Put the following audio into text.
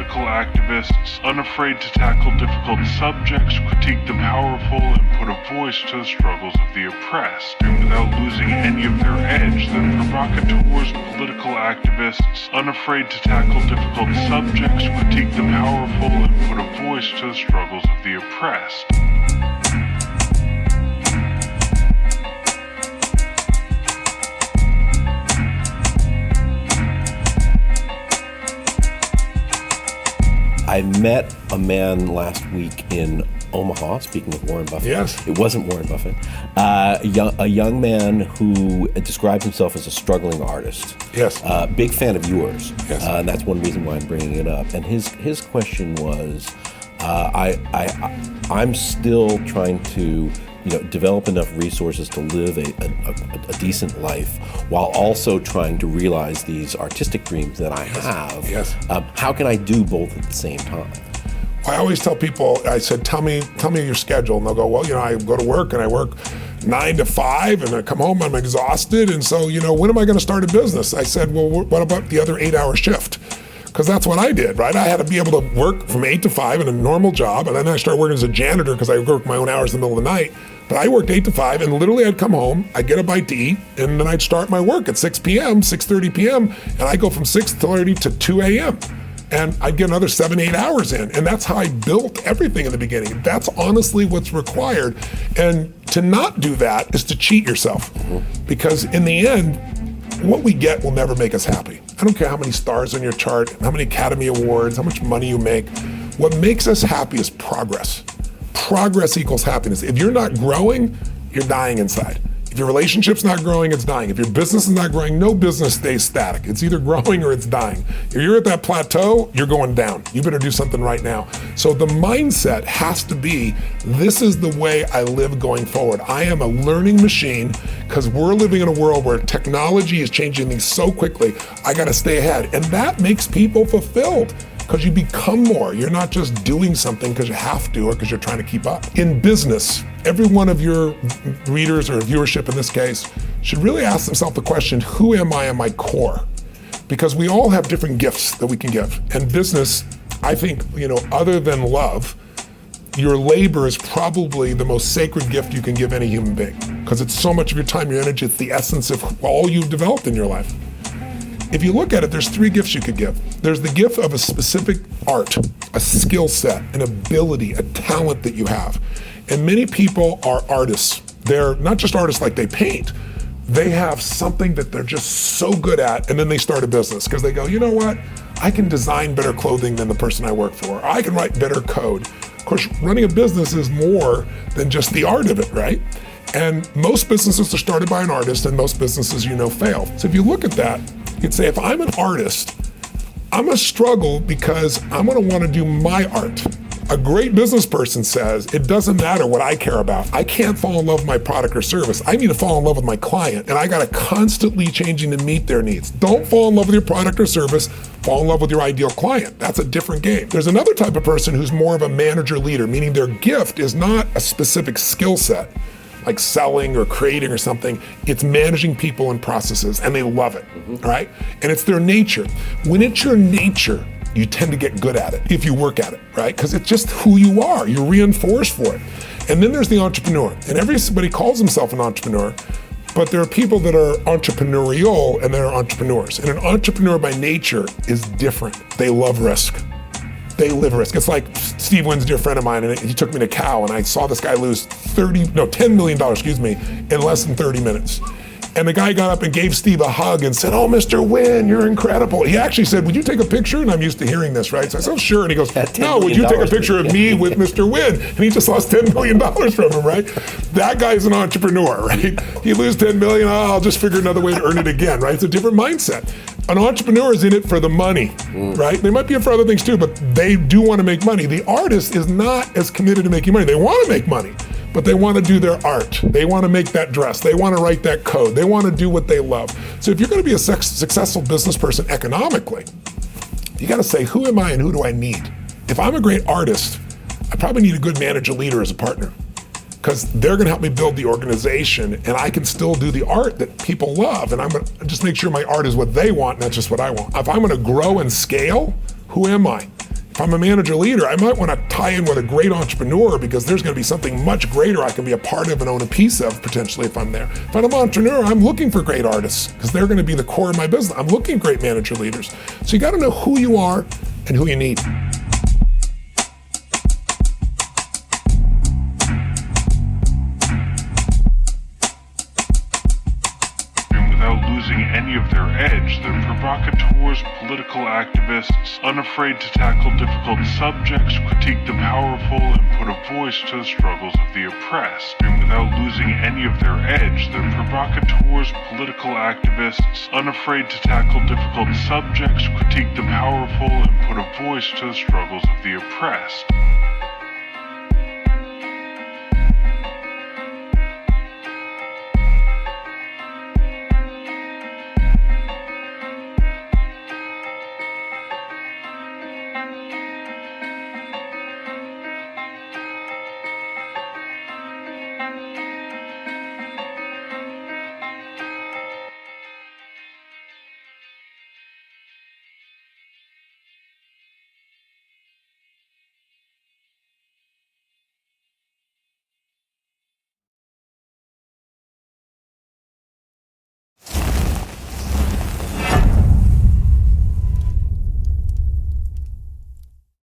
political activists, unafraid to tackle difficult subjects, critique the powerful, and put a voice to the struggles of the oppressed, and without losing any of their edge. The provocateurs, political activists, unafraid to tackle difficult subjects, critique the powerful, and put a voice to the struggles of the oppressed. I met a man last week in Omaha, speaking of Warren Buffett. Yes. It wasn't Warren Buffett. A young man who describes himself as a struggling artist. Yes. Big fan of yours. Yes. And that's one reason why I'm bringing it up. And his question was, I'm still trying to develop enough resources to live a decent life while also trying to realize these artistic dreams that I have. Yes. How can I do both at the same time? I always tell people, I said, tell me your schedule. And they'll go, well, I go to work and I work 9 to 5 and I come home, I'm exhausted. And so, when am I going to start a business? I said, well, what about the other 8-hour shift? Because that's what I did, right? I had to be able to work from 8 to 5 in a normal job. And then I started working as a janitor because I worked my own hours in the middle of the night. But I worked 8 to 5 and literally I'd come home, I'd get a bite to eat, and then I'd start my work at 6 p.m., 6:30 p.m. And I go from 6:30 to 2 a.m. And I'd get another 7-8 hours in. And that's how I built everything in the beginning. That's honestly what's required. And to not do that is to cheat yourself. Because in the end, what we get will never make us happy. I don't care how many stars on your chart, how many Academy Awards, how much money you make. What makes us happy is progress. Progress equals happiness. If you're not growing, you're dying inside. If your relationship's not growing, it's dying. If your business is not growing, no business stays static. It's either growing or it's dying. If you're at that plateau, you're going down. You better do something right now. So the mindset has to be, this is the way I live going forward. I am a learning machine because we're living in a world where technology is changing things so quickly. I got to stay ahead. And that makes people fulfilled because you become more. You're not just doing something because you have to or because you're trying to keep up. In business, every one of your readers or viewership in this case should really ask themselves the question, who am I at my core? Because we all have different gifts that we can give. And business, I think, other than love, your labor is probably the most sacred gift you can give any human being because it's so much of your time, your energy, it's the essence of all you've developed in your life. If you look at it, there's 3 gifts you could give. There's the gift of a specific art, a skill set, an ability, a talent that you have. And many people are artists. They're not just artists like they paint. They have something that they're just so good at, and then they start a business because they go, you know what? I can design better clothing than the person I work for. I can write better code. Of course, running a business is more than just the art of it, right? And most businesses are started by an artist, and most businesses, fail. So if you look at that, you'd say, if I'm an artist, I'm gonna struggle because I'm gonna wanna do my art. A great business person says, it doesn't matter what I care about. I can't fall in love with my product or service. I need to fall in love with my client, and I gotta constantly changing to meet their needs. Don't fall in love with your product or service, fall in love with your ideal client. That's a different game. There's another type of person who's more of a manager leader, meaning their gift is not a specific skill set, like selling or creating or something. It's managing people and processes, and they love it, right? And it's their nature. When it's your nature, you tend to get good at it if you work at it, right? Because it's just who you are. You're reinforced for it. And then there's the entrepreneur. And everybody calls himself an entrepreneur, but there are people that are entrepreneurial and there are entrepreneurs. And an entrepreneur by nature is different. They love risk. They live risk. It's like Steve Wynn's a dear friend of mine, and he took me to Cal, and I saw this guy lose $10 million, in less than 30 minutes. And the guy got up and gave Steve a hug and said, "Oh, Mr. Wynn, you're incredible." He actually said, "Would you take a picture?" And I'm used to hearing this, right? So I said, "Oh, sure." And he goes, "No, would you take a picture of me with Mr. Wynn?" And he just lost $10 million from him, right? That guy's an entrepreneur, right? He lose $10 million, I'll just figure another way to earn it again, right? It's a different mindset. An entrepreneur is in it for the money, right? They might be in for other things too, but they do want to make money. The artist is not as committed to making money. They want to make money, but they want to do their art. They want to make that dress. They want to write that code. They want to do what they love. So if you're going to be a successful business person economically, you got to say, who am I and who do I need? If I'm a great artist, I probably need a good manager leader as a partner, because they're going to help me build the organization, and I can still do the art that people love, and I'm going to just make sure my art is what they want, not just what I want. If I'm going to grow and scale, who am I? If I'm a manager leader, I might want to tie in with a great entrepreneur because there's going to be something much greater I can be a part of and own a piece of potentially if I'm there. If I'm an entrepreneur, I'm looking for great artists because they're going to be the core of my business. I'm looking for great manager leaders. So you got to know who you are and who you need. Without losing any of their edge, the provocateurs, political activists, unafraid to tackle difficult subjects, critique the powerful, and put a voice to the struggles of the oppressed. And without losing any of their edge, the provocateurs, political activists, unafraid to tackle difficult subjects, critique the powerful, and put a voice to the struggles of the oppressed.